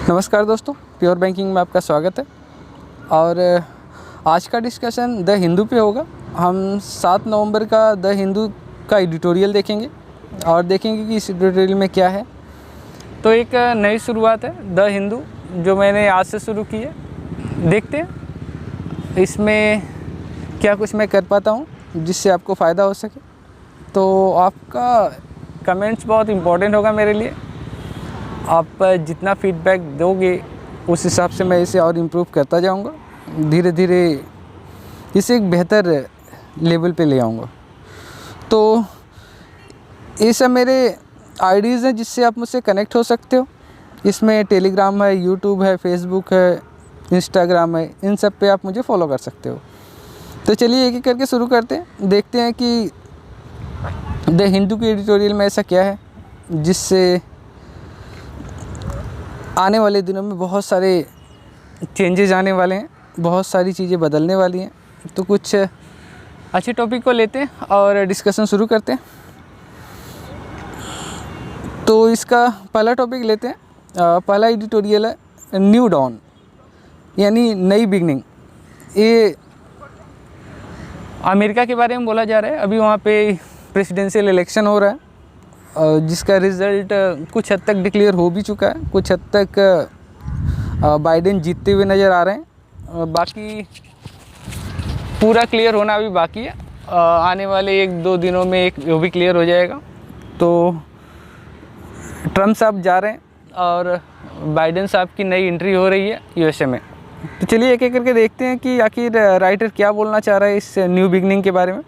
नमस्कार दोस्तों, pure banking में आपका स्वागत है। और आज का डिस्कशन द हिंदू पे होगा। हम 7 नवंबर का द हिंदू का एडिटोरियल देखेंगे और देखेंगे कि इस एडिटोरियल में क्या है। तो एक नई शुरुआत है द हिंदू, जो मैंने आज से शुरू की है। देखते हैं इसमें क्या कुछ मैं कर पाता हूँ जिससे आपको फ़ायदा हो सके। तो आपका कमेंट्स बहुत इम्पोर्टेंट होगा मेरे लिए। आप जितना फीडबैक दोगे उस हिसाब से मैं इसे और इम्प्रूव करता जाऊंगा। धीरे धीरे इसे एक बेहतर लेवल पे ले आऊँगा। तो ये सब मेरे आईडीज़ हैं जिससे आप मुझसे कनेक्ट हो सकते हो। इसमें टेलीग्राम है, यूट्यूब है, फेसबुक है, इंस्टाग्राम है। इन सब पे आप मुझे फॉलो कर सकते हो। तो चलिए एक एक करके शुरू करते हैं। देखते हैं कि द हिंदू के एडिटोरियल में ऐसा क्या है जिससे आने वाले दिनों में बहुत सारे चेंजेस आने वाले हैं, बहुत सारी चीज़ें बदलने वाली हैं। तो कुछ अच्छे टॉपिक को लेते हैं और डिस्कशन शुरू करते हैं। तो इसका पहला टॉपिक लेते हैं। पहला एडिटोरियल है न्यू डॉन, यानी नई बिगनिंग। ये अमेरिका के बारे में बोला जा रहा है। अभी वहाँ पे प्रेसिडेंशियल इलेक्शन हो रहा है, जिसका रिज़ल्ट कुछ हद तक डिक्लेयर हो भी चुका है। कुछ हद तक बाइडेन जीतते हुए नज़र आ रहे हैं। बाकी पूरा क्लियर होना अभी बाकी है। आने वाले 1-2 दिनों में वो भी क्लियर हो जाएगा। तो ट्रम्प साहब जा रहे हैं और बाइडेन साहब की नई एंट्री हो रही है यूएसए में। तो चलिए एक एक करके देखते हैं कि आखिर राइटर क्या बोलना चाह रहा है इस न्यू बिगनिंग के बारे में।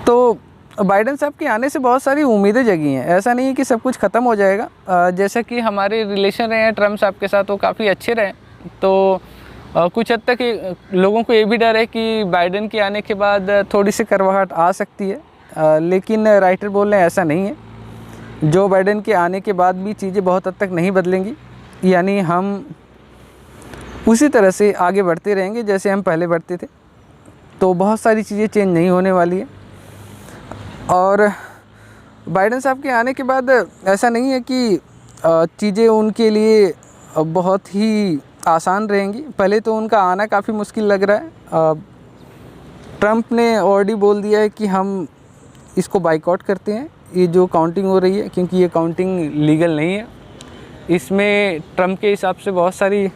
तो बाइडेन साहब के आने से बहुत सारी उम्मीदें जगी हैं। ऐसा नहीं है कि सब कुछ ख़त्म हो जाएगा। जैसा कि हमारे रिलेशन रहे हैं ट्रम्प साहब के साथ, वो काफ़ी अच्छे रहे। तो कुछ हद तक लोगों को ये भी डर है कि बाइडेन के आने के बाद थोड़ी सी करवाहट आ सकती है। लेकिन राइटर बोल रहे हैं ऐसा नहीं है। जो बाइडेन के आने के बाद भी चीज़ें बहुत हद तक नहीं बदलेंगी, यानी हम उसी तरह से आगे बढ़ते रहेंगे जैसे हम पहले बढ़ते थे। तो बहुत सारी चीज़ें चेंज नहीं होने वाली है। और बाइडेन साहब के आने के बाद ऐसा नहीं है कि चीज़ें उनके लिए बहुत ही आसान रहेंगी। पहले तो उनका आना काफ़ी मुश्किल लग रहा है। ट्रम्प ने ऑलरेडी बोल दिया है कि हम इसको बाइकआउट करते हैं, ये जो काउंटिंग हो रही है, क्योंकि ये काउंटिंग लीगल नहीं है। इसमें ट्रम्प के हिसाब से बहुत सारी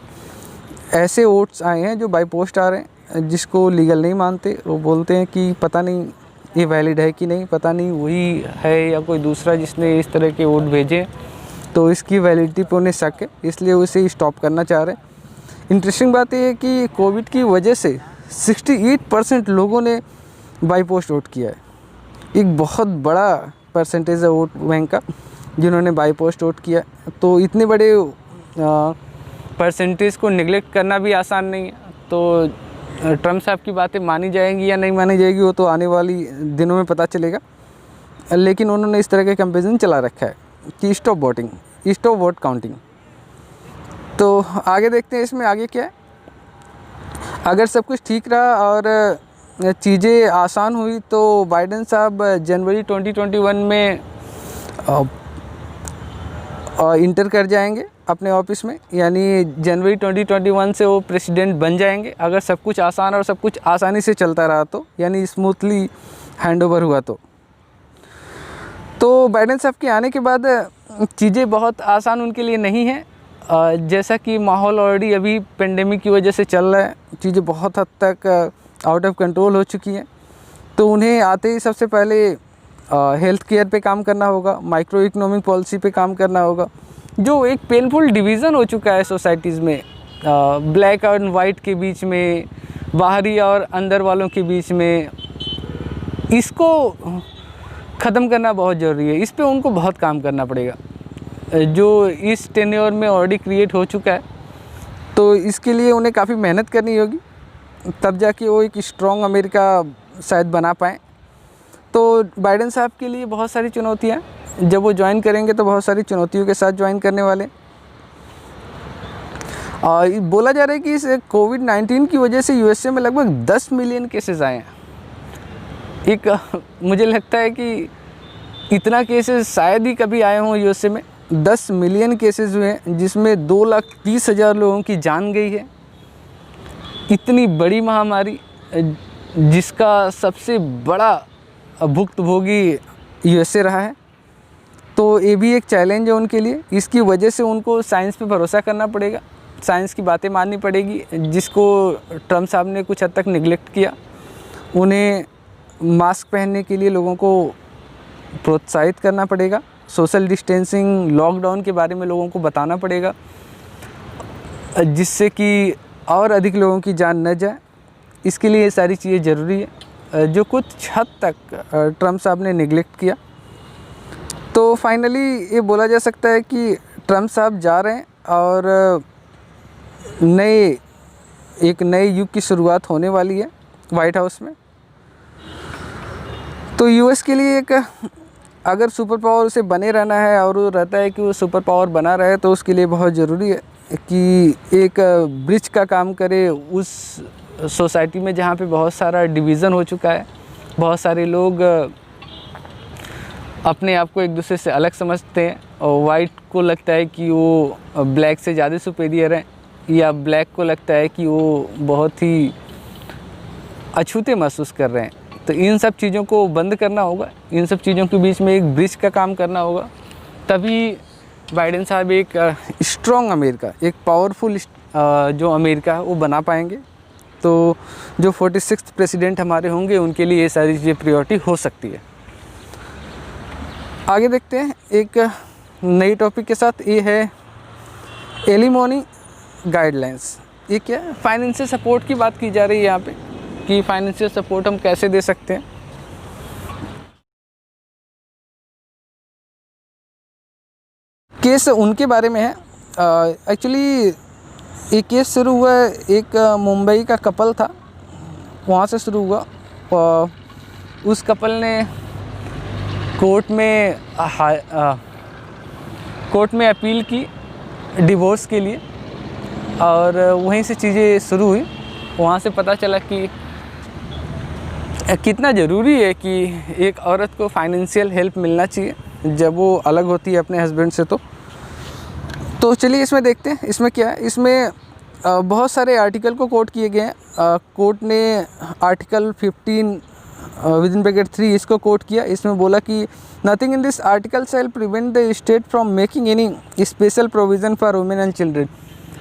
ऐसे वोट्स आए हैं जो बाई पोस्ट आ रहे हैं, जिसको लीगल नहीं मानते। वो बोलते हैं कि पता नहीं ये वैलिड है कि नहीं, पता नहीं वही है या कोई दूसरा जिसने इस तरह के वोट भेजे, तो इसकी वैलिडिटी पे उन्हें शक है, इसलिए उसे स्टॉप करना चाह रहे हैं। इंटरेस्टिंग बात यह है कि कोविड की वजह से 68% लोगों ने बाई पोस्ट वोट किया है। एक बहुत बड़ा परसेंटेज है वोट बैंक का जिन्होंने बाई पोस्ट वोट किया। तो इतने बड़े परसेंटेज को निगलेक्ट करना भी आसान नहीं है। तो ट्रम्प साहब की बातें मानी जाएंगी या नहीं मानी जाएगी वो तो आने वाली दिनों में पता चलेगा। लेकिन उन्होंने इस तरह का कैंपेन चला रखा है कि stop voting, stop vote counting. तो आगे देखते हैं इसमें आगे क्या है। अगर सब कुछ ठीक रहा और चीज़ें आसान हुई तो बाइडेन साहब जनवरी 2021 में इंटर कर जाएंगे अपने ऑफिस में, यानी जनवरी 2021 से वो प्रेसिडेंट बन जाएंगे। अगर सब कुछ आसान और सब कुछ आसानी से चलता रहा तो, यानी स्मूथली हैंडओवर हुआ तो बाइडेन साहब के आने के बाद चीज़ें बहुत आसान उनके लिए नहीं है। जैसा कि माहौल ऑलरेडी अभी पेंडेमिक की वजह से चल रहा है, चीज़ें बहुत हद तक आउट ऑफ कंट्रोल हो चुकी हैं। तो उन्हें आते ही सबसे पहले हेल्थ केयर पे काम करना होगा, माइक्रो इकोनॉमिक पॉलिसी पे काम करना होगा, जो एक पेनफुल डिवीज़न हो चुका है सोसाइटीज़ में, ब्लैक और वाइट के बीच में, बाहरी और अंदर वालों के बीच में। इसको ख़त्म करना बहुत ज़रूरी है। इस पे उनको बहुत काम करना पड़ेगा, जो इस टेन्योर में ऑलरेडी क्रिएट हो चुका है। तो इसके लिए उन्हें काफ़ी मेहनत करनी होगी, तब जाके वो एक स्ट्रॉन्ग अमेरिका शायद बना पाएँ। तो बाइडेन साहब के लिए बहुत सारी चुनौतियाँ, जब वो ज्वाइन करेंगे तो बहुत सारी चुनौतियों के साथ ज्वाइन करने वाले। बोला जा रहा है कि इस कोविड-19 की वजह से यूएसए में लगभग 10 मिलियन केसेस आए हैं। मुझे लगता है कि इतना केसेस शायद ही कभी आए हों यूएसए में, 10 मिलियन केसेस हुए हैं, जिसमें 2,30,000 लोगों की जान गई है। इतनी बड़ी महामारी जिसका सबसे बड़ा भुक्तभोगी यूएसए रहा है, तो ये भी एक चैलेंज है उनके लिए। इसकी वजह से उनको साइंस पे भरोसा करना पड़ेगा, साइंस की बातें माननी पड़ेगी, जिसको ट्रम्प साहब ने कुछ हद तक निगलेक्ट किया। उन्हें मास्क पहनने के लिए लोगों को प्रोत्साहित करना पड़ेगा, सोशल डिस्टेंसिंग, लॉकडाउन के बारे में लोगों को बताना पड़ेगा, जिससे कि और अधिक लोगों की जान न जाए। इसके लिए ये सारी चीज़ें ज़रूरी है, जो कुछ हद तक ट्रम्प साहब ने निगलेक्ट किया। तो फाइनली ये बोला जा सकता है कि ट्रम्प साहब जा रहे हैं और एक नए युग की शुरुआत होने वाली है वाइट हाउस में। तो यूएस के लिए एक अगर सुपर पावर उसे बने रहना है और वो रहता है कि वो सुपर पावर बना रहे, तो उसके लिए बहुत ज़रूरी है कि एक ब्रिज का काम करे उस सोसाइटी में जहाँ पे बहुत सारा डिवीज़न हो चुका है। बहुत सारे लोग अपने आप को एक दूसरे से अलग समझते हैं, और वाइट को लगता है कि वो ब्लैक से ज़्यादा सुपीरियर है, या ब्लैक को लगता है कि वो बहुत ही अछूते महसूस कर रहे हैं। तो इन सब चीज़ों को बंद करना होगा, इन सब चीज़ों के बीच में एक ब्रिज का काम करना होगा, तभी बाइडेन साहब एक स्ट्रॉन्ग अमेरिका, एक पावरफुल जो अमेरिका है वो बना पाएंगे। तो जो 46th प्रेसिडेंट हमारे होंगे, उनके लिए ये सारी चीज़ें प्रायोरिटी हो सकती है। आगे देखते हैं एक नई टॉपिक के साथ, ये है एलिमोनी गाइडलाइंस। ये क्या है? फाइनेंशियल सपोर्ट की बात की जा रही है यहाँ पे, कि फाइनेंशियल सपोर्ट हम कैसे दे सकते हैं। केस उनके बारे में है। एक्चुअली ये केस शुरू हुआ एक मुंबई का कपल था, वहाँ से शुरू हुआ। उस कपल ने कोर्ट में अपील की डिवोर्स के लिए, और वहीं से चीज़ें शुरू हुई। वहाँ से पता चला कि कितना ज़रूरी है कि एक औरत को फाइनेंशियल हेल्प मिलना चाहिए जब वो अलग होती है अपने हस्बैंड से। तो चलिए इसमें देखते हैं इसमें क्या है। इसमें बहुत सारे आर्टिकल को कोट किए गए हैं। कोर्ट ने आर्टिकल 15(3) इसको कोट किया। इसमें बोला कि nothing in this article shall prevent the state from making any special provision for women and children.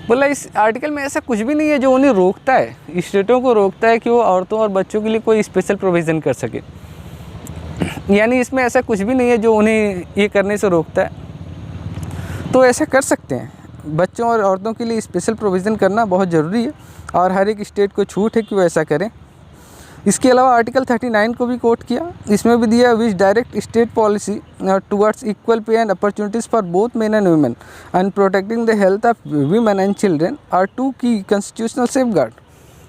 बोला इस आर्टिकल में ऐसा कुछ भी नहीं है जो उन्हें रोकता है, स्टेटों को रोकता है कि वो औरतों और बच्चों के लिए कोई स्पेशल प्रोविज़न कर सके। यानी इसमें ऐसा कुछ भी नहीं है जो उन्हें ये करने से रोकता है। तो ऐसा कर सकते हैं, बच्चों और औरतों के लिए स्पेशल प्रोविज़न करना बहुत ज़रूरी है, और हर एक स्टेट को छूट है कि वो ऐसा करें। इसके अलावा आर्टिकल 39 को भी कोट किया। इसमें भी दिया which direct state policy towards equal pay and opportunities for both men and women and protecting the health of women and children are two key constitutional safeguard.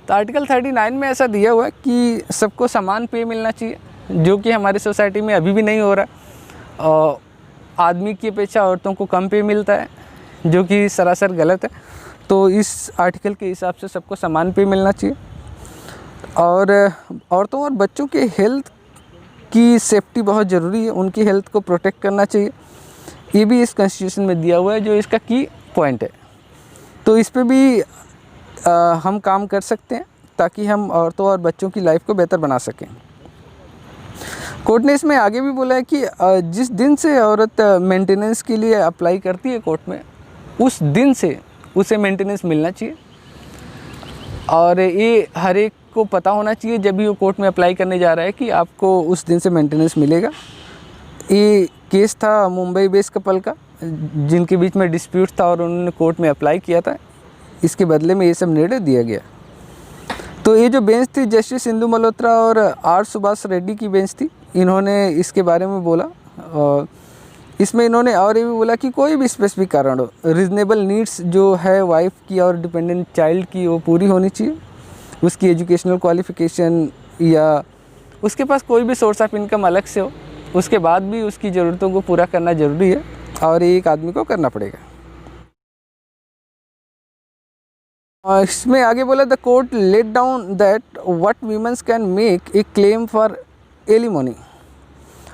तो आर्टिकल 39 में ऐसा दिया हुआ है कि सबको समान पे मिलना चाहिए, जो कि हमारी सोसाइटी में अभी भी नहीं हो रहा। और आदमी की अपेक्षा औरतों को कम पे मिलता है, जो कि सरासर गलत है। तो इस आर्टिकल के हिसाब से सबको समान पे मिलना चाहिए, और औरतों और बच्चों के हेल्थ की सेफ्टी बहुत ज़रूरी है, उनकी हेल्थ को प्रोटेक्ट करना चाहिए। ये भी इस कॉन्स्टिट्यूशन में दिया हुआ है, जो इसका की पॉइंट है। तो इस पे भी हम काम कर सकते हैं ताकि हम औरतों और बच्चों की लाइफ को बेहतर बना सकें। कोर्ट ने इसमें आगे भी बोला है कि जिस दिन से औरत मेंटेनेंस के लिए अप्लाई करती है कोर्ट में, उस दिन से उसे मेंटेनेंस मिलना चाहिए, और ये हर एक को पता होना चाहिए जब भी वो कोर्ट में अप्लाई करने जा रहा है कि आपको उस दिन से मेंटेनेंस मिलेगा। ये केस था मुंबई बेस्ड कपल का, जिनके बीच में डिस्प्यूट था और उन्होंने कोर्ट में अप्लाई किया था। इसके बदले में ये सब निर्णय दिया गया। तो ये जो बेंच थी जस्टिस इंदु मल्होत्रा और आर सुभाष रेड्डी की बेंच थी, इन्होंने इसके बारे में बोला। और इसमें इन्होंने और ये भी बोला कि कोई भी स्पेसिफिक कारण हो, रीजनेबल नीड्स जो है वाइफ की और डिपेंडेंट चाइल्ड की, वो पूरी होनी चाहिए। उसकी एजुकेशनल क्वालिफ़िकेशन या उसके पास कोई भी सोर्स ऑफ इनकम अलग से हो, उसके बाद भी उसकी ज़रूरतों को पूरा करना ज़रूरी है, और ये एक आदमी को करना पड़ेगा। इसमें आगे बोला the court laid down that what womens can make a claim for alimony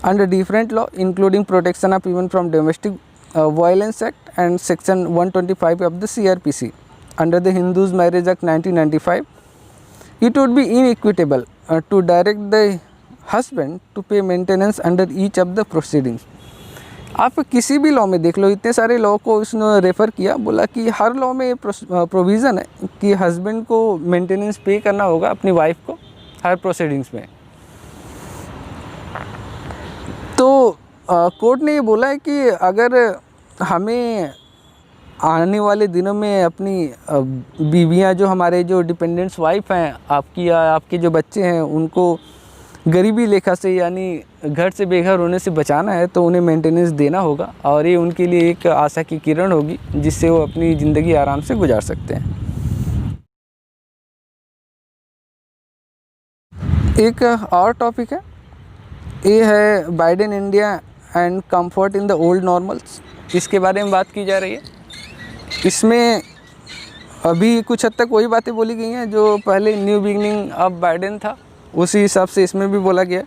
under different law including protection of women from domestic Violence Act and Section 125 of the CRPC. Under the Hindus Marriage Act 1995, it would be inequitable to direct the husband to pay maintenance under each of the proceedings. आप किसी भी law में देख लो, इतने सारे law को उसने refer किया, बोला कि हर लॉ में प्रोविज़न है कि हस्बैंड को मेंटेनेंस पे करना होगा अपनी वाइफ को हर प्रोसीडिंग्स में। तो कोर्ट ने ये बोला है कि अगर हमें आने वाले दिनों में अपनी बीवियां, जो हमारे जो डिपेंडेंट्स वाइफ हैं आपकी या आपके जो बच्चे हैं, उनको गरीबी लेखा से यानी घर से बेघर होने से बचाना है, तो उन्हें मेंटेनेंस देना होगा और ये उनके लिए एक आशा की किरण होगी जिससे वो अपनी ज़िंदगी आराम से गुजार सकते हैं। एक और टॉपिक है, ये है Biden India and comfort in the old normals. इसके बारे में बात की जा रही है। इसमें अभी कुछ हद तक वही बातें बोली गई हैं जो पहले न्यू बिगनिंग ऑफ बाइडेन था, उसी हिसाब से इसमें भी बोला गया।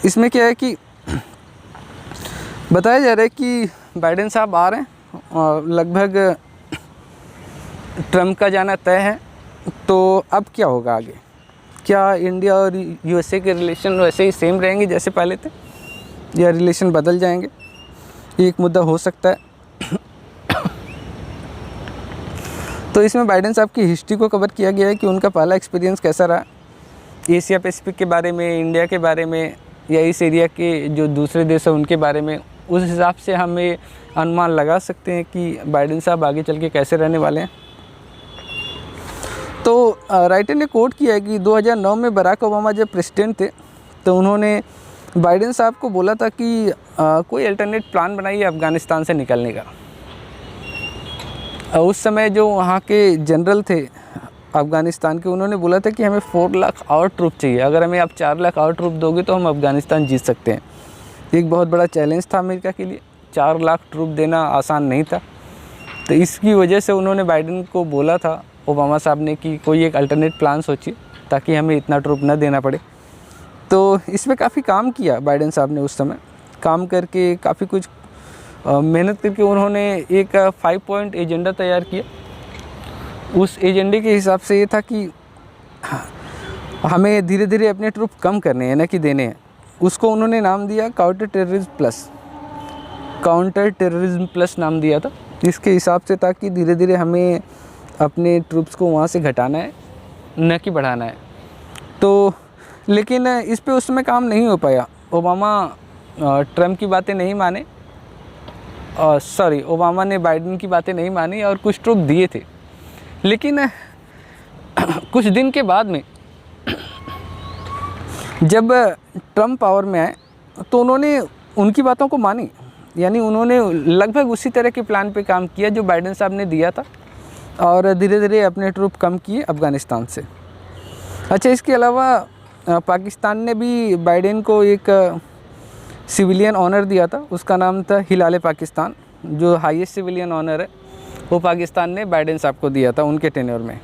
इसमें क्या है कि बताया जा रहा है कि बाइडेन साहब आ रहे हैं और लगभग ट्रम्प का जाना तय है। तो अब क्या होगा आगे? क्या इंडिया और यूएसए के रिलेशन वैसे ही सेम रहेंगे जैसे पहले थे, या रिलेशन बदल जाएंगे? ये एक मुद्दा हो सकता है। तो इसमें बाइडेन साहब की हिस्ट्री को कवर किया गया है कि उनका पहला एक्सपीरियंस कैसा रहा एशिया पैसिफिक के बारे में, इंडिया के बारे में, या इस एरिया के जो दूसरे देश हैं उनके बारे में। उस हिसाब से हम ये अनुमान लगा सकते हैं कि बाइडेन साहब आगे चल के कैसे रहने वाले हैं। तो राइटर ने कोट किया है कि 2009 में बराक ओबामा जब प्रेसिडेंट थे तो उन्होंने बाइडेन साहब को बोला था कि कोई अल्टरनेट प्लान बनाइए अफ़गानिस्तान से निकलने का। उस समय जो वहाँ के जनरल थे अफ़गानिस्तान के, उन्होंने बोला था कि हमें 4 लाख और ट्रूप चाहिए, अगर हमें आप 4 लाख और ट्रूप दोगे तो हम अफ़गानिस्तान जीत सकते हैं। एक बहुत बड़ा चैलेंज था अमेरिका के लिए, 4 लाख ट्रूप देना आसान नहीं था। तो इसकी वजह से उन्होंने बाइडेन को बोला था, ओबामा साहब ने, कि कोई एक अल्टरनेट प्लान सोचिए ताकि हमें इतना ट्रूप न देना पड़े। तो इस पर काफ़ी काम किया बाइडेन साहब ने। उस समय काम करके काफ़ी कुछ मेहनत करके उन्होंने एक 5 पॉइंट एजेंडा तैयार किया। उस एजेंडे के हिसाब से ये था कि हमें धीरे धीरे अपने ट्रूप कम करने हैं, न कि देने हैं। उसको उन्होंने नाम दिया काउंटर टेररिज्म प्लस नाम दिया था। इसके हिसाब से था कि धीरे धीरे हमें अपने ट्रूप्स को वहाँ से घटाना है, न कि बढ़ाना है। तो लेकिन इस पे उस समय काम नहीं हो पाया। ओबामा ट्रम्प की बातें नहीं माने, ओबामा ने बाइडेन की बातें नहीं मानी और कुछ ट्रूप दिए थे। लेकिन कुछ दिन के बाद में जब ट्रम्प पावर में आए तो उन्होंने उनकी बातों को मानी, यानी उन्होंने लगभग उसी तरह के प्लान पे काम किया जो बाइडेन साहब ने दिया था, और धीरे धीरे अपने ट्रूप कम किए अफ़गानिस्तान से। अच्छा, इसके अलावा पाकिस्तान ने भी बाइडेन को एक सिविलियन ऑनर दिया था, उसका नाम था हिलाल पाकिस्तान। जो हाईएस्ट सिविलियन ऑनर है वो पाकिस्तान ने बाइडेन साहब को दिया था उनके टेन्योर में।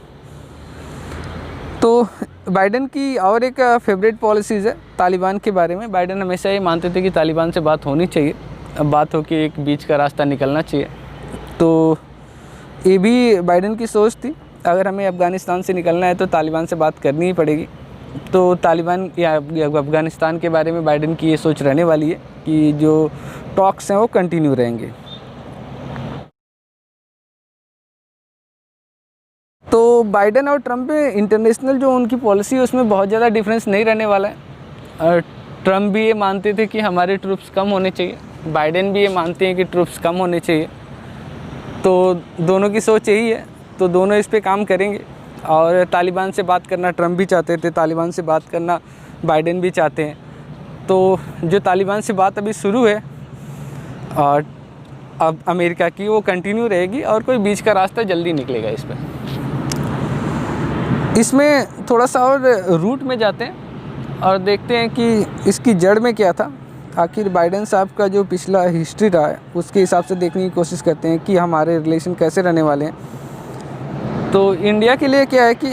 तो बाइडेन की और एक फेवरेट पॉलिसीज़ है तालिबान के बारे में। बाइडेन हमेशा ये मानते थे कि तालिबान से बात होनी चाहिए, बात हो के एक बीच का रास्ता निकलना चाहिए। तो ये भी बाइडेन की सोच थी, अगर हमें अफ़गानिस्तान से निकलना है तो तालिबान से बात करनी ही पड़ेगी। तो तालिबान या अफ़गानिस्तान के बारे में बाइडेन की ये सोच रहने वाली है कि जो टॉक्स हैं वो कंटिन्यू रहेंगे। तो बाइडेन और ट्रम्प में इंटरनेशनल जो उनकी पॉलिसी है उसमें बहुत ज़्यादा डिफरेंस नहीं रहने वाला है। ट्रम्प भी ये मानते थे कि हमारे ट्रूप्स कम होने चाहिए, बाइडेन भी ये मानते हैं कि ट्रूप्स कम होने चाहिए। तो दोनों की सोच यही है, तो दोनों इस पे काम करेंगे। और तालिबान से बात करना ट्रम्प भी चाहते थे, तालिबान से बात करना बाइडेन भी चाहते हैं। तो जो तालिबान से बात अभी शुरू है और अब अमेरिका की, वो कंटिन्यू रहेगी और कोई बीच का रास्ता जल्दी निकलेगा इस पर। इसमें थोड़ा सा और रूट में जाते हैं और देखते हैं कि इसकी जड़ में क्या था। आखिर बाइडेन साहब का जो पिछला हिस्ट्री रहा है उसके हिसाब से देखने की कोशिश करते हैं कि हमारे रिलेशन कैसे रहने वाले हैं। तो इंडिया के लिए क्या है कि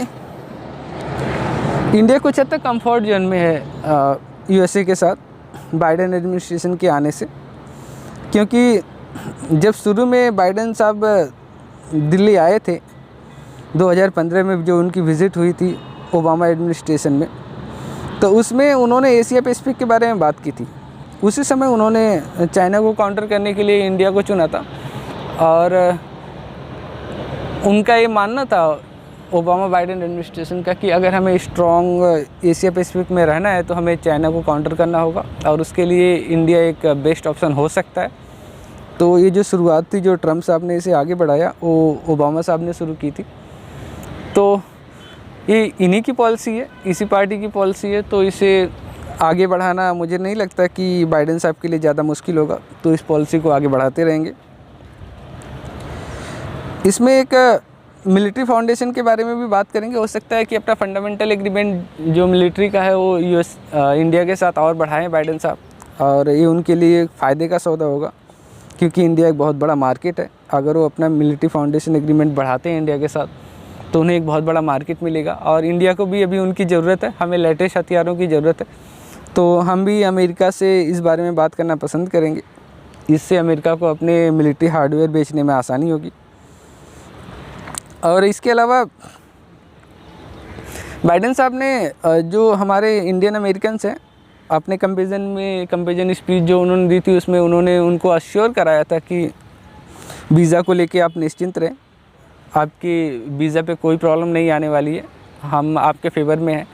इंडिया कुछ हद तक कंफर्ट जोन में है यूएसए के साथ बाइडेन एडमिनिस्ट्रेशन के आने से, क्योंकि जब शुरू में बाइडेन साहब दिल्ली आए थे 2015 में, जो उनकी विज़िट हुई थी ओबामा एडमिनिस्ट्रेशन में, तो उसमें उन्होंने एशिया पैसिफिक के बारे में बात की थी। उसी समय उन्होंने चाइना को काउंटर करने के लिए इंडिया को चुना था, और उनका ये मानना था ओबामा बाइडेन एडमिनिस्ट्रेशन का कि अगर हमें स्ट्रॉन्ग एशिया पैसिफिक में रहना है तो हमें चाइना को काउंटर करना होगा, और उसके लिए इंडिया एक बेस्ट ऑप्शन हो सकता है। तो ये जो शुरुआत थी, जो ट्रम्प साहब ने इसे आगे बढ़ाया, वो ओबामा साहब ने शुरू की थी। तो ये इन्हीं की पॉलिसी है, इसी पार्टी की पॉलिसी है, तो इसे आगे बढ़ाना मुझे नहीं लगता कि बाइडेन साहब के लिए ज़्यादा मुश्किल होगा। तो इस पॉलिसी को आगे बढ़ाते रहेंगे। इसमें एक मिलिट्री फाउंडेशन के बारे में भी बात करेंगे। हो सकता है कि अपना फंडामेंटल एग्रीमेंट जो मिलिट्री का है वो इंडिया के साथ और बढ़ाएं बाइडेन साहब, और ये उनके लिए फ़ायदे का सौदा होगा, क्योंकि इंडिया एक बहुत बड़ा मार्केट है। अगर वो अपना मिलिट्री फाउंडेशन एग्रीमेंट बढ़ाते हैं इंडिया के साथ, तो उन्हें एक बहुत बड़ा मार्केट मिलेगा, और इंडिया को भी अभी उनकी ज़रूरत है, हमें लेटेस्ट हथियारों की ज़रूरत है। तो हम भी अमेरिका से इस बारे में बात करना पसंद करेंगे। इससे अमेरिका को अपने मिलिट्री हार्डवेयर बेचने में आसानी होगी। और इसके अलावा बाइडेन साहब ने जो हमारे इंडियन अमेरिकन्स हैं, अपने कंपेरिजन स्पीच जो उन्होंने दी थी, उसमें उन्होंने उनको अश्योर कराया था कि वीज़ा को लेके आप निश्चिंत रहें, आपकी वीज़ा पे कोई प्रॉब्लम नहीं आने वाली है, हम आपके फेवर में हैं,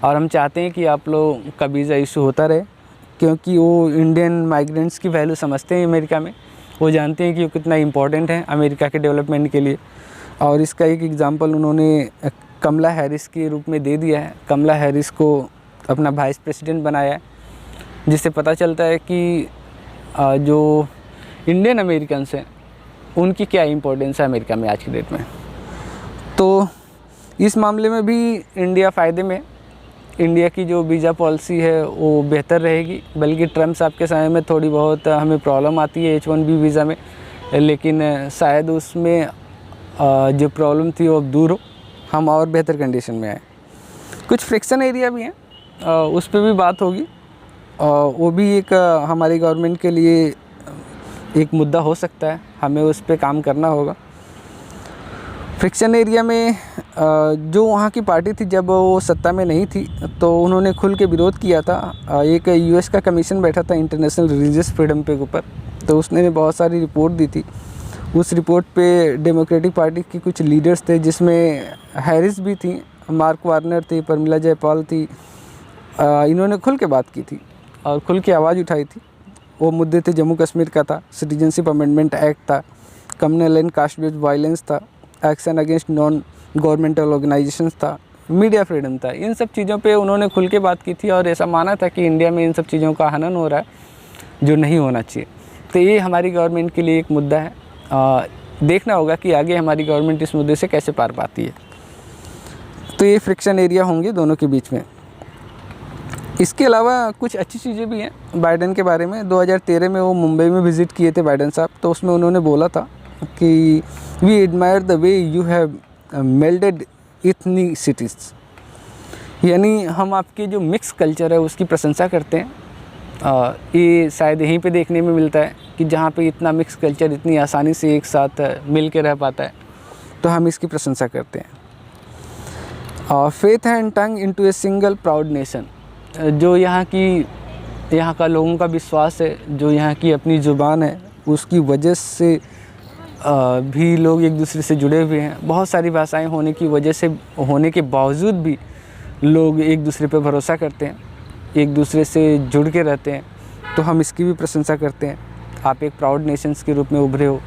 और हम चाहते हैं कि आप लोग का वीज़ा इशू होता रहे, क्योंकि वो इंडियन माइग्रेंट्स की वैल्यू समझते हैं अमेरिका में। वो जानते हैं कि वो कितना इम्पोर्टेंट है अमेरिका के डेवलपमेंट के लिए। और इसका एक एग्ज़ाम्पल उन्होंने कमला हैरिस के रूप में दे दिया है। कमला हैरिस को अपना वाइस प्रेसिडेंट बनाया है, जिससे पता चलता है कि जो इंडियन अमेरिकन्स हैं उनकी क्या इम्पोर्टेंस है अमेरिका में आज की डेट में। तो इस मामले में भी इंडिया फ़ायदे में। इंडिया की जो वीज़ा पॉलिसी है वो बेहतर रहेगी, बल्कि ट्रम्प साहब के समय में थोड़ी बहुत हमें प्रॉब्लम आती है H1B वीज़ा में, लेकिन शायद उसमें जो प्रॉब्लम थी वो अब दूर हो, हम और बेहतर कंडीशन में आए। कुछ फ्रिक्शन एरिया भी हैं, उस पर भी बात होगी, वो भी एक हमारी गवर्नमेंट के लिए एक मुद्दा हो सकता है, हमें उस पर काम करना होगा। फ्रिक्शन एरिया में जो वहाँ की पार्टी थी जब वो सत्ता में नहीं थी, तो उन्होंने खुल के विरोध किया था। एक US का कमीशन बैठा था इंटरनेशनल रिलीजियस फ्रीडम पे ऊपर, तो उसने बहुत सारी रिपोर्ट दी थी। उस रिपोर्ट पे डेमोक्रेटिक पार्टी की कुछ लीडर्स थे, जिसमें हैरिस भी थी, मार्क वार्नर थे, परमिला जयपाल थी। इन्होंने खुल के बात की थी और खुल के आवाज़ उठाई थी। वो मुद्दे थे, जम्मू कश्मीर का था, सिटीजनशिप अमेंडमेंट एक्ट था, communal and caste based violence था, action against non governmental organisations था, मीडिया फ्रीडम था। इन सब चीज़ों पे उन्होंने खुल के बात की थी, और ऐसा माना था कि इंडिया में इन सब चीज़ों का हनन हो रहा है जो नहीं होना चाहिए। तो ये हमारी गवर्नमेंट के लिए एक मुद्दा है। देखना होगा कि आगे हमारी गवर्नमेंट इस मुद्दे से कैसे पार पाती है। तो ये फ्रिक्शन एरिया होंगे दोनों के बीच में। इसके अलावा कुछ अच्छी चीज़ें भी हैं बाइडेन के बारे में। 2013 में वो मुंबई में विज़िट किए थे बाइडेन साहब, तो उसमें उन्होंने बोला था कि we admire the way you have melded ethnicities, यानी हम आपके जो मिक्स कल्चर है उसकी प्रशंसा करते हैं। ये शायद यहीं पे देखने में मिलता है कि जहाँ पे इतना मिक्स कल्चर इतनी आसानी से एक साथ मिल के रह पाता है, तो हम इसकी प्रशंसा करते हैं। Faith and tongue into a single proud nation, जो यहाँ का लोगों का विश्वास है, जो यहाँ की अपनी ज़ुबान है, उसकी वजह से भी लोग एक दूसरे से जुड़े हुए हैं। बहुत सारी भाषाएं होने की वजह से, होने के बावजूद भी लोग एक दूसरे पर भरोसा करते हैं, एक दूसरे से जुड़ के रहते हैं, तो हम इसकी भी प्रशंसा करते हैं। आप एक प्राउड नेशंस के रूप में उभरे हो,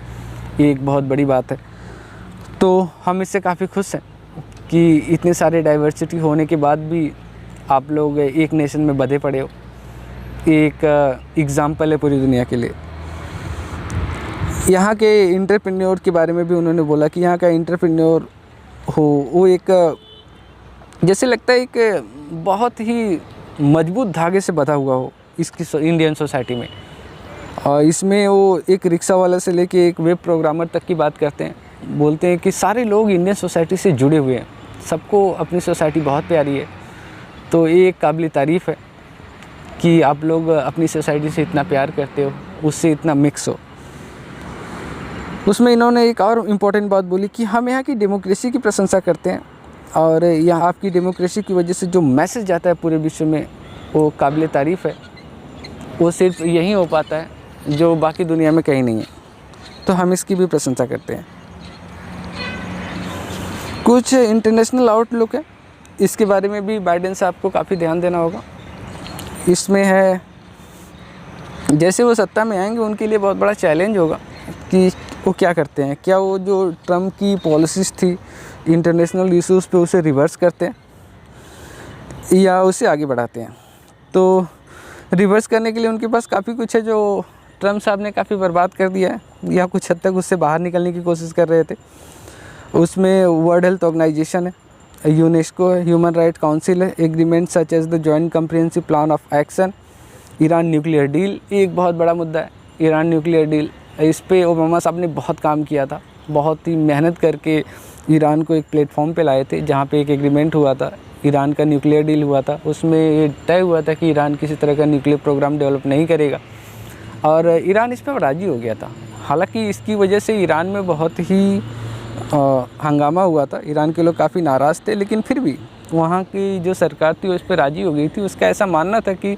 ये एक बहुत बड़ी बात है। तो हम इससे काफ़ी खुश हैं कि इतने सारे डाइवर्सिटी होने के बाद भी आप लोग एक नेशन में बंधे पड़े हो। एक एग्ज़ाम्पल है पूरी दुनिया के लिए। यहाँ के इंटरप्रेन्योर के बारे में भी उन्होंने बोला कि यहाँ का इंटरप्रेन्योर हो वो एक जैसे लगता है एक बहुत ही मजबूत धागे से बंधा हुआ हो इसकी इंडियन सोसाइटी में। और इसमें वो एक रिक्शा वाला से लेके एक वेब प्रोग्रामर तक की बात करते हैं। बोलते हैं कि सारे लोग इंडियन सोसाइटी से जुड़े हुए हैं, सबको अपनी सोसाइटी बहुत प्यारी है। तो ये एक काबिल तारीफ़ है कि आप लोग अपनी सोसाइटी से इतना प्यार करते हो, उससे इतना मिक्स हो। उसमें इन्होंने एक और इम्पोर्टेंट बात बोली कि हम यहाँ की डेमोक्रेसी की प्रशंसा करते हैं और यहाँ आपकी डेमोक्रेसी की वजह से जो मैसेज जाता है पूरे विश्व में वो काबिल तारीफ़ है। वो सिर्फ यहीं हो पाता है जो बाकी दुनिया में कहीं नहीं है, तो हम इसकी भी प्रशंसा करते हैं। कुछ इंटरनेशनल आउटलुक है, इसके बारे में भी बाइडेन साहब को काफ़ी ध्यान देना होगा। इसमें है जैसे वो सत्ता में आएंगे उनके लिए बहुत बड़ा चैलेंज होगा कि वो क्या करते हैं। क्या वो जो ट्रम्प की पॉलिसीज़ थी इंटरनेशनल इश्यूज़ पे उसे रिवर्स करते हैं या उसे आगे बढ़ाते हैं। तो रिवर्स करने के लिए उनके पास काफ़ी कुछ है जो ट्रम्प साहब ने काफ़ी बर्बाद कर दिया है या कुछ हद तक उससे बाहर निकलने की कोशिश कर रहे थे। उसमें वर्ल्ड हेल्थ ऑर्गेनाइजेशन है, यूनेस्को है, ह्यूमन राइट काउंसिल है, agreement such as the joint comprehensive plan of action, Iran nuclear deal, ये एक बहुत बड़ा मुद्दा है। ईरान न्यूक्लियर डील, इस पे ओबामा साहब ने बहुत काम किया था, बहुत ही मेहनत करके ईरान को एक प्लेटफॉर्म पे लाए थे जहाँ पे एक एग्रीमेंट हुआ था, ईरान का न्यूक्लियर डील हुआ था। उसमें ये तय हुआ था कि ईरान किसी तरह का न्यूक्लियर प्रोग्राम डेवलप नहीं करेगा और ईरान इस पर राज़ी हो गया था। हालांकि इसकी वजह से ईरान में बहुत ही हंगामा हुआ था, ईरान के लोग काफ़ी नाराज़ थे, लेकिन फिर भी वहाँ की जो सरकार थी उस पर राज़ी हो गई थी। उसका ऐसा मानना था कि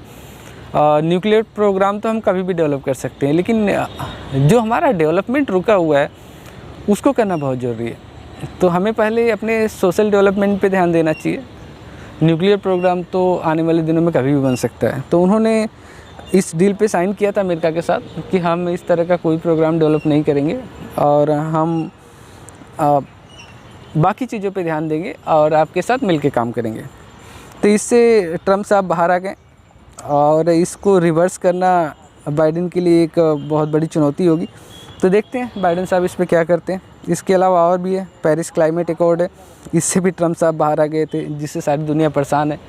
न्यूक्लियर प्रोग्राम तो हम कभी भी डेवलप कर सकते हैं, लेकिन जो हमारा डेवलपमेंट रुका हुआ है उसको करना बहुत ज़रूरी है। तो हमें पहले अपने सोशल डेवलपमेंट पे ध्यान देना चाहिए। न्यूक्लियर प्रोग्राम तो आने वाले दिनों में कभी भी बन सकता है। तो उन्होंने इस डील पे साइन किया था अमेरिका के साथ कि हम इस तरह का कोई प्रोग्राम डेवलप नहीं करेंगे और हम बाकी चीज़ों पे ध्यान देंगे और आपके साथ मिलके काम करेंगे। तो इससे ट्रम्प साहब बाहर आ गए और इसको रिवर्स करना बाइडेन के लिए एक बहुत बड़ी चुनौती होगी। तो देखते हैं बाइडेन साहब इस पे क्या करते हैं। इसके अलावा और भी है, पेरिस क्लाइमेट एकॉर्ड है, इससे भी ट्रम्प साहब बाहर आ गए थे, जिससे सारी दुनिया परेशान है।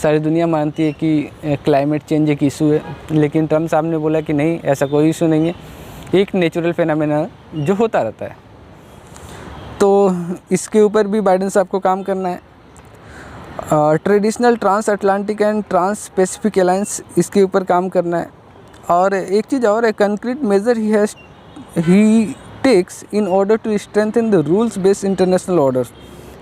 सारी दुनिया मानती है कि क्लाइमेट चेंज एक इशू है, लेकिन ट्रम्प साहब ने बोला कि नहीं, ऐसा कोई इशू नहीं है, एक नेचुरल फिनोमेना जो होता रहता है। तो इसके ऊपर भी बाइडेन साहब को काम करना है। Traditional trans Atlantic and trans Pacific alliance, इसके ऊपर काम करना है। और एक चीज़ और है, concrete measure he takes in order to strengthen the rules based international orders.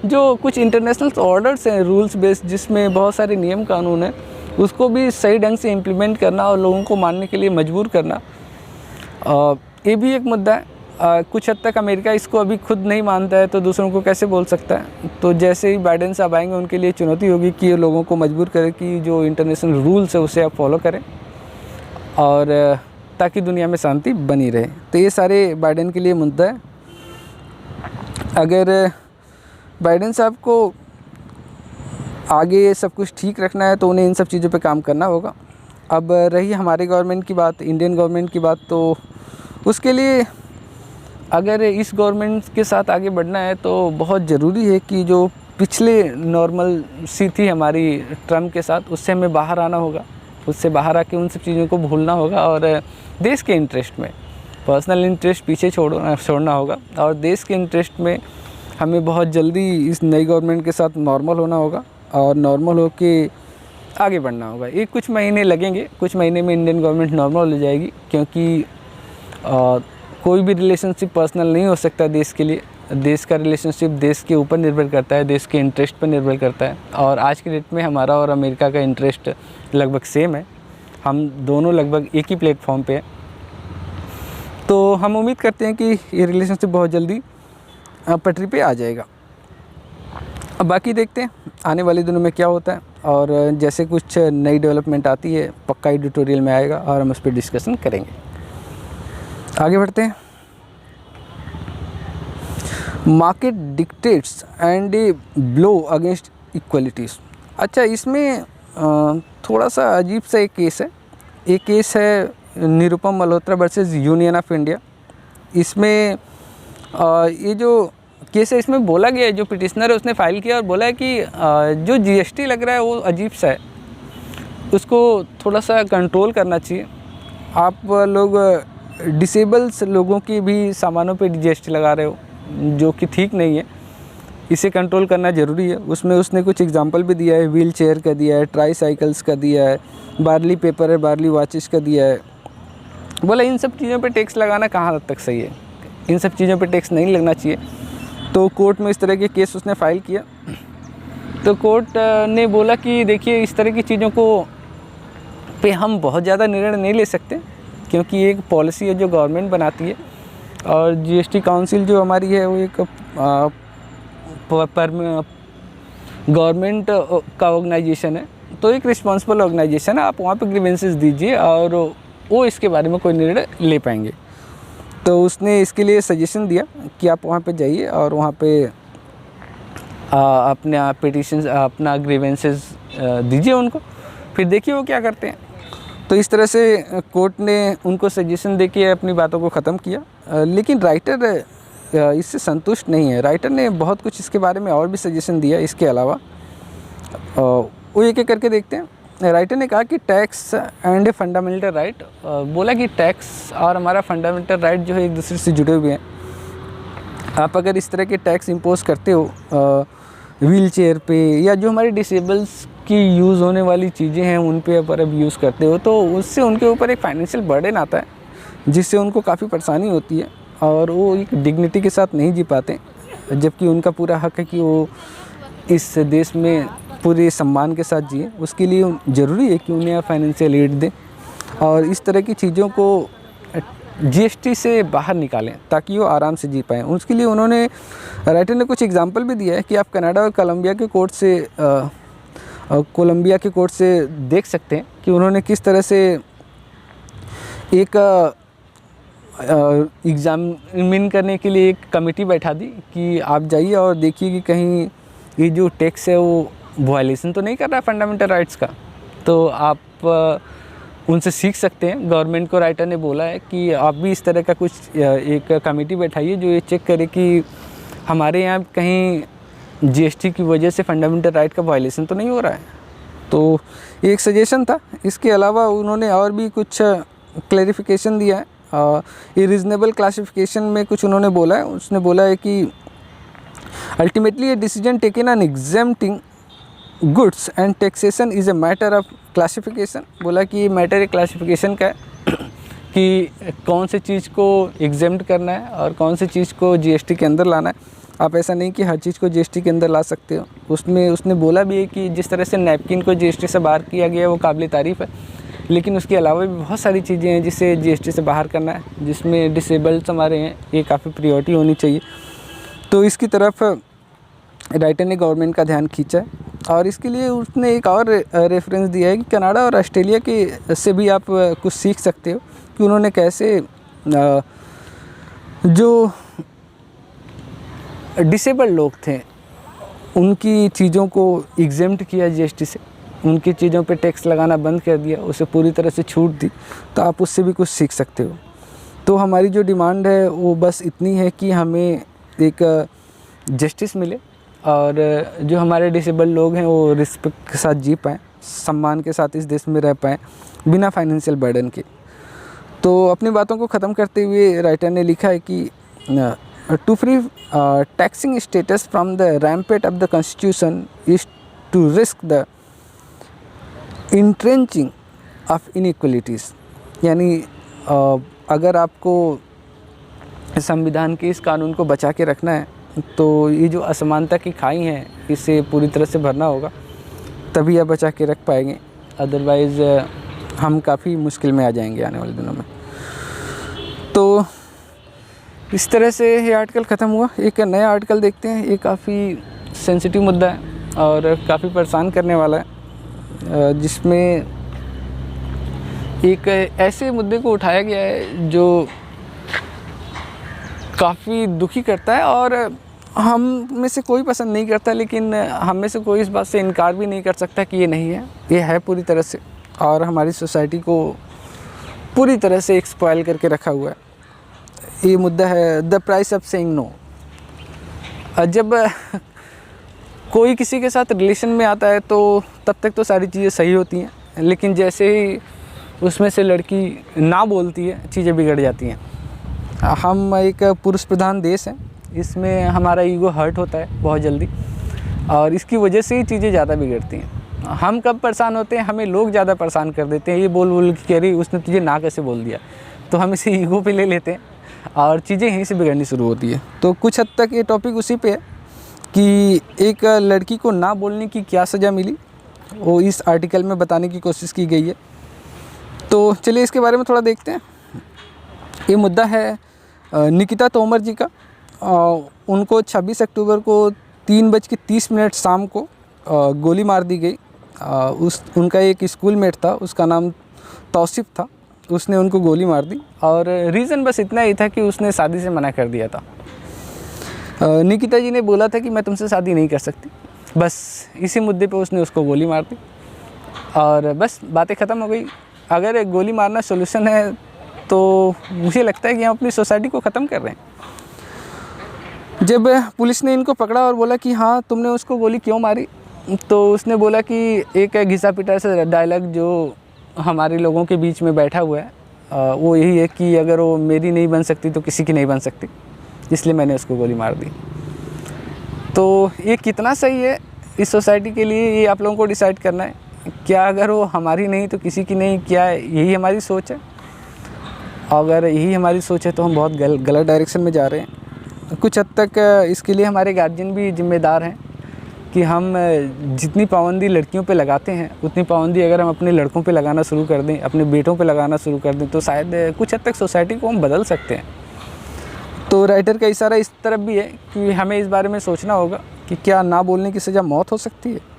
जो कुछ इंटरनेशनल ऑर्डर्स हैं रूल्स बेस्ड, जिसमें बहुत सारे नियम कानून हैं, उसको भी सही ढंग से इम्प्लीमेंट करना और लोगों को मानने के लिए मजबूर करना, ये भी एक मुद्दा है। कुछ हद तक अमेरिका इसको अभी खुद नहीं मानता है तो दूसरों को कैसे बोल सकता है। तो जैसे ही बाइडेन साहब आएंगे उनके लिए चुनौती होगी कि ये लोगों को मजबूर करें कि जो इंटरनेशनल रूल्स है उसे आप फॉलो करें और ताकि दुनिया में शांति बनी रहे। तो ये सारे बाइडेन के लिए मुद्दा है। अगर बाइडेन साहब को आगे सब कुछ ठीक रखना है तो उन्हें इन सब चीज़ों पे काम करना होगा। अब रही हमारे गवर्नमेंट की बात, इंडियन गवर्नमेंट की बात, तो उसके लिए अगर इस गवर्नमेंट के साथ आगे बढ़ना है तो बहुत ज़रूरी है कि जो पिछले नॉर्मल सी थी हमारी ट्रम्प के साथ, उससे हमें बाहर आना होगा। उससे बाहर आके उन सब चीज़ों को भूलना होगा और देश के इंटरेस्ट में पर्सनल इंटरेस्ट पीछे छोड़ना होगा और देश के इंटरेस्ट में हमें बहुत जल्दी इस नई गवर्नमेंट के साथ नॉर्मल होना होगा और नॉर्मल होके आगे बढ़ना होगा। ये कुछ महीने लगेंगे, कुछ महीने में इंडियन गवर्नमेंट नॉर्मल हो जाएगी, क्योंकि कोई भी रिलेशनशिप पर्सनल नहीं हो सकता देश के लिए। देश का रिलेशनशिप देश के ऊपर निर्भर करता है, देश के इंटरेस्ट पर निर्भर करता है। और आज के डेट में हमारा और अमेरिका का इंटरेस्ट लगभग सेम है, हम दोनों लगभग एक ही प्लेटफॉर्म पे हैं। तो हम उम्मीद करते हैं कि ये रिलेशनशिप बहुत जल्दी पटरी पे आ जाएगा। अब बाकी देखते हैं आने वाले दिनों में क्या होता है और जैसे कुछ नई डेवलपमेंट आती है पक्का एडिटोरियल में आएगा और हम उस पर डिस्कशन करेंगे। आगे बढ़ते हैं। Market dictates and a blow against equalities. अच्छा, इसमें थोड़ा सा अजीब सा एक केस है। एक केस है Nirupam Malhotra versus union of India. इसमें ये जो केस है इसमें बोला गया है, जो पिटिशनर है उसने फाइल किया और बोला है कि जो जीएसटी लग रहा है वो अजीब सा है, उसको थोड़ा सा कंट्रोल करना चाहिए। आप लोग डिसेबल्स लोगों की भी सामानों पे जीएसटी लगा रहे हो, जो कि ठीक नहीं है, इसे कंट्रोल करना ज़रूरी है। उसमें उसने कुछ एग्जांपल भी दिया है, व्हील चेयर का दिया है, ट्राई साइकिल्स का दिया है, बार्ली पेपर है, बार्ली वॉचेस का दिया है। बोला इन सब चीज़ों पे टैक्स लगाना कहाँ हद तक सही है। इन सब चीज़ों पे टैक्स नहीं लगना चाहिए। तो कोर्ट में इस तरह के केस उसने फ़ाइल किया। तो कोर्ट ने बोला कि देखिए इस तरह की चीज़ों को पे हम बहुत ज़्यादा निर्णय नहीं ले सकते, क्योंकि एक पॉलिसी है जो गवर्नमेंट बनाती है, और जीएसटी काउंसिल जो हमारी है वो एक गवर्नमेंट का ऑर्गेनाइजेशन है, तो एक रिस्पॉन्सिबल ऑर्गेनाइजेशन है। आप वहाँ पे ग्रीवेंसेस दीजिए और वो इसके बारे में कोई निर्णय ले पाएंगे। तो उसने इसके लिए सजेशन दिया कि आप वहाँ पे जाइए और वहाँ पे अपना पिटीशन, अपना ग्रीवेंसेस दीजिए उनको, फिर देखिए वो क्या करते हैं। तो इस तरह से कोर्ट ने उनको सजेशन देके अपनी बातों को ख़त्म किया। लेकिन राइटर इससे संतुष्ट नहीं है। राइटर ने बहुत कुछ इसके बारे में और भी सजेशन दिया इसके अलावा, वो एक एक करके देखते हैं। राइटर ने कहा कि tax and a fundamental right, बोला कि टैक्स और हमारा फंडामेंटल राइट जो है एक दूसरे से जुड़े हुए हैं। आप अगर इस तरह के टैक्स इम्पोज करते हो व्हील चेयर पे, या जो हमारे डिसेबल्स की यूज़ होने वाली चीज़ें हैं उन पे अगर अब यूज़ करते हो, तो उससे उनके ऊपर एक फाइनेंशियल बर्डन आता है, जिससे उनको काफ़ी परेशानी होती है और वो एक डिग्निटी के साथ नहीं जी पाते, जबकि उनका पूरा हक है कि वो इस देश में पूरे सम्मान के साथ जिए। उसके लिए ज़रूरी है कि उन्हें फाइनेंशियल एड दें और इस तरह की चीज़ों को जीएसटी से बाहर निकालें ताकि वो आराम से जी पाएँ। उसके लिए उन्होंने, राइटर ने कुछ एग्जांपल भी दिया है कि आप कनाडा और कोलंबिया के कोर्ट से देख सकते हैं कि उन्होंने किस तरह से एक एग्जामिन करने के लिए एक कमेटी बैठा दी कि आप जाइए और देखिए कि कहीं ये जो टैक्स है वो वायलेशन तो नहीं कर रहा है फंडामेंटल राइट्स का। तो आप उनसे सीख सकते हैं। गवर्नमेंट को राइटर ने बोला है कि आप भी इस तरह का कुछ एक कमेटी बैठाइए जो ये चेक करे कि हमारे यहाँ कहीं जीएसटी की वजह से फंडामेंटल राइट का वायलेशन तो नहीं हो रहा है। तो एक सजेशन था। इसके अलावा उन्होंने और भी कुछ क्लैरिफिकेशन दिया है। ये रीजनेबल क्लासिफिकेशन में कुछ उन्होंने बोला है। उसने बोला है कि ultimately a decision taken on exempting goods and taxation is a matter of classification. बोला कि ये मैटर एक क्लासिफिकेशन का है कि कौन से चीज़ को एग्जेम्प्ट करना है और कौन सी चीज़ को जीएसटी के अंदर लाना है। आप ऐसा नहीं कि हर चीज़ को जीएसटी के अंदर ला सकते हो। उसमें उसने बोला भी है कि जिस तरह से नैपकिन को जीएसटी से बाहर किया गया है वो काबिल तारीफ़ है, लेकिन उसके अलावा भी बहुत सारी चीज़ें हैं जिसे जीएसटी से बाहर करना है, जिसमें डिसेबल्स हमारे हैं, ये काफ़ी प्रायोरिटी होनी चाहिए। तो इसकी तरफ राइटर ने गवर्नमेंट का ध्यान खींचा है और इसके लिए उसने एक और रेफरेंस दिया है कि कनाडा और ऑस्ट्रेलिया के से भी आप कुछ सीख सकते हो कि उन्होंने कैसे जो डिसेबल्ड लोग थे उनकी चीज़ों को एग्जेम्प्ट किया जीएसटी से, उनकी चीज़ों पे टैक्स लगाना बंद कर दिया, उसे पूरी तरह से छूट दी। तो आप उससे भी कुछ सीख सकते हो। तो हमारी जो डिमांड है वो बस इतनी है कि हमें एक जस्टिस मिले और जो हमारे डिसेबल लोग हैं वो रिस्पेक्ट के साथ जी पाएँ, सम्मान के साथ इस देश में रह पाएँ बिना फाइनेंशियल बर्डन के। तो अपनी बातों को ख़त्म करते हुए राइटर ने लिखा है कि to free taxing status from the rampart of the constitution is to risk the entrenching of inequalities. यानी अगर आपको संविधान के इस कानून को बचा के रखना है तो ये जो असमानता की खाई है इसे पूरी तरह से भरना होगा, तभी आप बचा के रख पाएंगे। अदरवाइज़ हम काफ़ी मुश्किल में आ जाएंगे आने वाले दिनों में। तो इस तरह से ये आर्टिकल ख़त्म हुआ। एक नया आर्टिकल देखते हैं। ये काफ़ी सेंसिटिव मुद्दा है और काफ़ी परेशान करने वाला है, जिसमें एक ऐसे मुद्दे को उठाया गया है जो काफ़ी दुखी करता है और हम में से कोई पसंद नहीं करता, लेकिन हम में से कोई इस बात से इनकार भी नहीं कर सकता कि ये नहीं है, ये है पूरी तरह से, और हमारी सोसाइटी को पूरी तरह से एक्सपॉइल करके रखा हुआ है। ये मुद्दा है the price of saying no. जब कोई किसी के साथ रिलेशन में आता है तो तब तक तो सारी चीज़ें सही होती हैं, लेकिन जैसे ही उसमें से लड़की ना बोलती है चीज़ें बिगड़ जाती हैं। हम एक पुरुष प्रधान देश हैं, इसमें हमारा ईगो हर्ट होता है बहुत जल्दी और इसकी वजह से ही चीज़ें ज़्यादा बिगड़ती हैं। हम कब परेशान होते हैं, हमें लोग ज़्यादा परेशान कर देते हैं। ये बोल बोल के कह रही उसने तुझे ना कैसे बोल दिया, तो हम इसे ईगो पे ले लेते हैं और चीज़ें यहीं से बिगड़नी शुरू होती है। तो कुछ हद तक ये टॉपिक उसी पे है कि एक लड़की को ना बोलने की क्या सज़ा मिली, वो इस आर्टिकल में बताने की कोशिश की गई है। तो चलिए इसके बारे में थोड़ा देखते हैं। ये मुद्दा है निकिता तोमर जी का। उनको 26 अक्टूबर को 3:30 शाम को गोली मार दी गई। उनका एक स्कूलमेट था, उसका नाम तौसिफ था, उसने उनको गोली मार दी और रीज़न बस इतना ही था कि उसने शादी से मना कर दिया था। निकिता जी ने बोला था कि मैं तुमसे शादी नहीं कर सकती, बस इसी मुद्दे पे उसने उसको गोली मार दी और बस बातें ख़त्म हो गई। अगर एक गोली मारना सोल्यूशन है तो मुझे लगता है कि हम अपनी सोसाइटी को ख़त्म कर रहे हैं। जब पुलिस ने इनको पकड़ा और बोला कि हाँ तुमने उसको गोली क्यों मारी, तो उसने बोला कि एक घिसा पिटा से डायलॉग जो हमारे लोगों के बीच में बैठा हुआ है वो यही है कि अगर वो मेरी नहीं बन सकती तो किसी की नहीं बन सकती, इसलिए मैंने उसको गोली मार दी। तो ये कितना सही है इस सोसाइटी के लिए, ये आप लोगों को डिसाइड करना है। क्या अगर वो हमारी नहीं तो किसी की नहीं, क्या यही हमारी सोच है? अगर यही हमारी सोच है तो हम बहुत गलत डायरेक्शन में जा रहे हैं। कुछ हद तक इसके लिए हमारे गार्जियन भी जिम्मेदार हैं कि हम जितनी पाबंदी लड़कियों पे लगाते हैं उतनी पाबंदी अगर हम अपने लड़कों पे लगाना शुरू कर दें, अपने बेटों पे लगाना शुरू कर दें, तो शायद कुछ हद तक सोसाइटी को हम बदल सकते हैं। तो राइटर का इशारा इस तरफ भी है कि हमें इस बारे में सोचना होगा कि क्या ना बोलने की सज़ा मौत हो सकती है।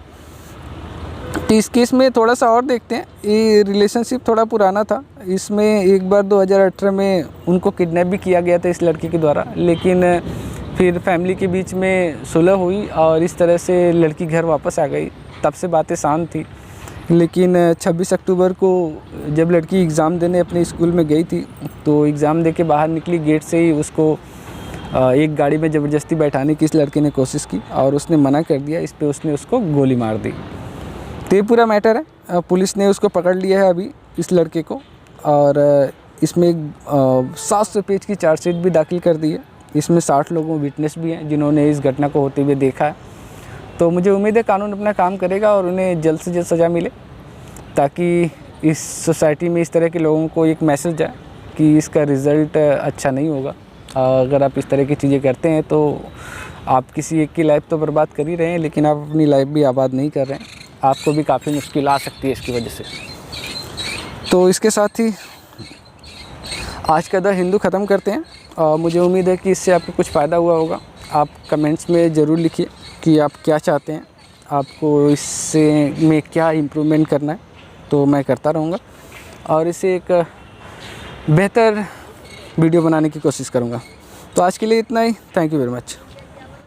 तो इस केस में थोड़ा सा और देखते हैं। ये रिलेशनशिप थोड़ा पुराना था। इसमें एक बार 2018 में उनको किडनैप भी किया गया था इस लड़की के द्वारा, लेकिन फिर फैमिली के बीच में सुलह हुई और इस तरह से लड़की घर वापस आ गई। तब से बातें शांत थी, लेकिन 26 अक्टूबर को जब लड़की एग्ज़ाम देने अपने स्कूल में गई थी तो एग्ज़ाम दे के बाहर निकली, गेट से ही उसको एक गाड़ी में ज़बरदस्ती बैठाने की इस लड़के ने कोशिश की और उसने मना कर दिया। इस पे उसने उसको गोली मार दी। तो ये पूरा मैटर है। पुलिस ने उसको पकड़ लिया है अभी, इस लड़के को, और इसमें 700 पेज की चार्जशीट भी दाखिल कर दी है। इसमें 60 लोगों विटनेस भी हैं जिन्होंने इस घटना को होते हुए देखा है। तो मुझे उम्मीद है कानून अपना काम करेगा और उन्हें जल्द से जल्द सज़ा मिले, ताकि इस सोसाइटी में इस तरह के लोगों को एक मैसेज जाए कि इसका रिज़ल्ट अच्छा नहीं होगा। अगर आप इस तरह की चीज़ें करते हैं तो आप किसी एक की लाइफ तो बर्बाद कर ही रहे हैं, लेकिन आप अपनी लाइफ भी आबाद नहीं कर रहे हैं। आपको भी काफ़ी मुश्किल आ सकती है इसकी वजह से। तो इसके साथ ही आज का द हिंदू ख़त्म करते हैं। मुझे उम्मीद है कि इससे आपको कुछ फ़ायदा हुआ होगा। आप कमेंट्स में ज़रूर लिखिए कि आप क्या चाहते हैं, आपको इससे में क्या इम्प्रूवमेंट करना है, तो मैं करता रहूँगा और इसे एक बेहतर वीडियो बनाने की कोशिश करूँगा। तो आज के लिए इतना ही। Thank you very much.